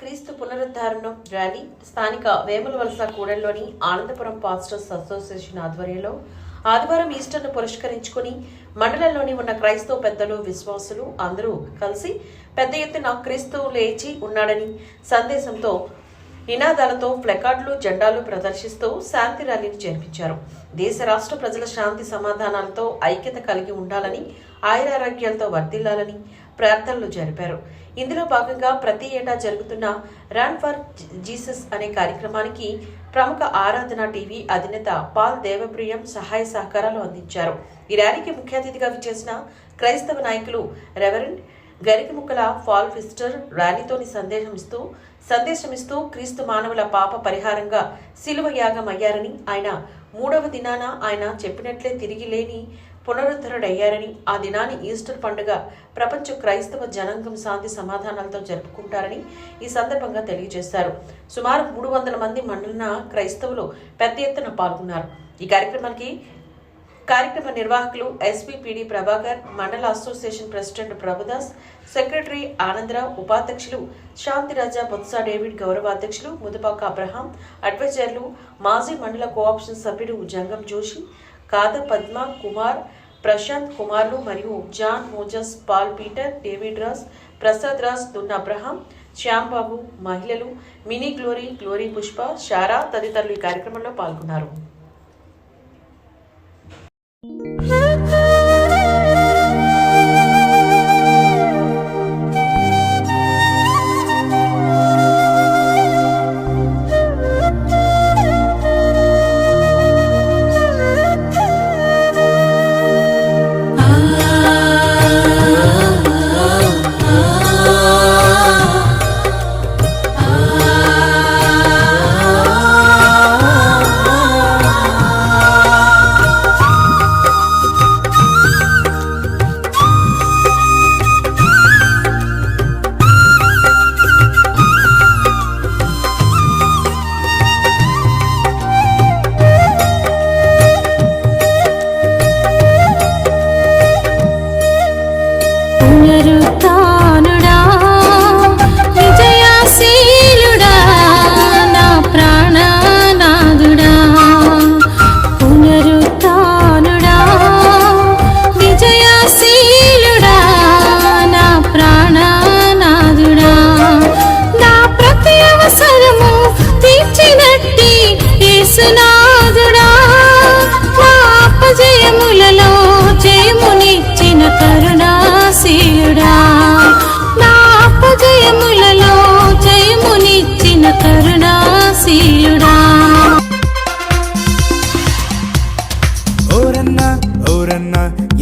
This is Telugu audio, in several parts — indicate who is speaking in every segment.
Speaker 1: క్రీస్తు పునరుద్ధారణం ర్యాలీ స్థానిక వేములవలస కూడలిలోని ఆనందపురం పాస్టర్స్ అసోసియేషన్ ఆధ్వర్యంలో ఆదివారం ఈస్టర్ను పురస్కరించుకుని మండలంలోని ఉన్న క్రైస్తవ పెద్దలు విశ్వాసులు అందరూ కలిసి పెద్ద ఎత్తున క్రీస్తు లేచి ఉన్నాడని సందేశంతో నినాదాలతో ప్లకార్డులు జెండాలు ప్రదర్శిస్తూ శాంతి ర్యాలీని జరిపించారు. దేశ రాష్ట్ర ప్రజల శాంతి సమాధానాలతో ఐక్యత కలిగి ఉండాలని ఆయురారోగ్యాలతో వర్ధిల్లాలని ప్రార్థనలు జరిపారు. ఇందులో భాగంగా ప్రతి ఏటా జరుగుతున్న రన్ ఫర్ జీసస్ అనే కార్యక్రమానికి ప్రముఖ ఆరాధన టీవీ అధినేత పాల్ దేవప్రియం సహాయ సహకారాలు అందించారు. ఈ ర్యాలీకి ముఖ్య అతిథిగా విచ్చేసిన క్రైస్తవ నాయకులు రెవరెండ్ గరికిముక్కల ఫాల్ విస్టర్ ర్యాలీతోని సందేశమిస్తూ క్రీస్తు మానవుల పాప పరిహారంగా శిలువ యాగం అయ్యారని, ఆయన 3వ దినాన ఆయన చెప్పినట్లే తిరిగి లేని పునరుద్ధరుడయ్యారని, ఆ దినాన్ని ఈస్టర్ పండుగ ప్రపంచ క్రైస్తవ జనాంగం శాంతి సమాధానాలతో జరుపుకుంటారని ఈ సందర్భంగా తెలియజేశారు. సుమారు 300 మంది మండల క్రైస్తవులు పెద్ద ఎత్తున పాల్గొన్నారు. ఈ కార్యక్రమ నిర్వాహకులు ఎస్పీపీడీ ప్రభాకర్, మండల association president Prabhudas, secretary Anandarao, ఉపాధ్యక్షులు శాంతిరాజా, బొత్స డేవిడ్, గౌరవాధ్యక్షులు ముదుపాక అబ్రహాం, అడ్వైజర్లు మాజీ మండల కోఆప్షన్ సభ్యుడు జంగం జోషి, కాద పద్మ కుమార్, ప్రశాంత్ కుమార్లు మరియు John Moses, Paul Peter, David Raj, Prasad Raj, Dunna Abraham, Shyam Babu, మహిళలు మినీ గ్లోరీ పుష్ప, షారా తదితరులు ఈ కార్యక్రమంలో పాల్గొన్నారు.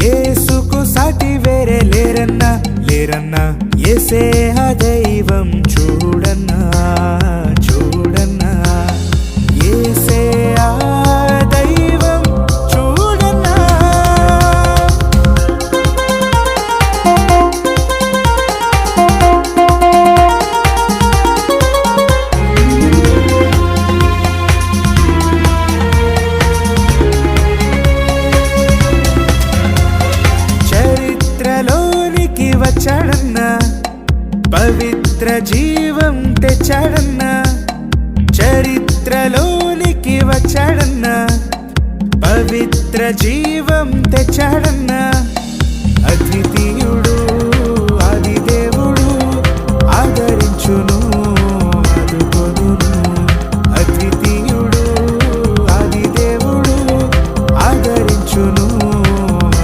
Speaker 2: యేసుకు సాటి వేరే లేరన్నా యేసే ఆ దైవం చూడన్నా యేసే ఆ దైవం చూడన్నా. వచ్చాడన్నా పవిత్ర జీవం తెచ్చాడన్నా, చరిత్రలోనికి వచ్చాడన్నా పవిత్ర జీవం తెచ్చాడన్నా. అద్వితీయుడు ఆది దేవుడు ఆదరించును ఆదుకొనును, అద్వితీయుడు ఆది దేవుడు ఆదరించును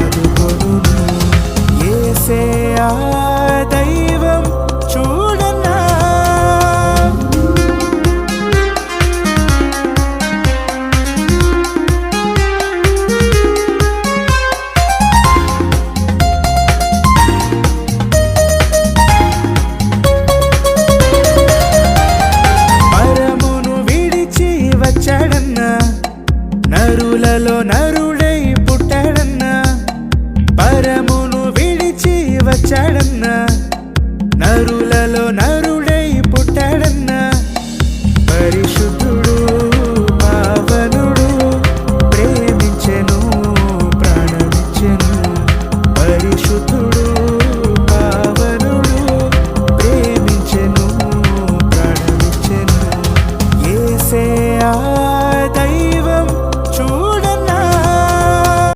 Speaker 2: ఆదుకొనును. యేసే ఆ దైవం చూడన్నా. పరమును విడిచి వచ్చాడన్నా, నరులలో నరు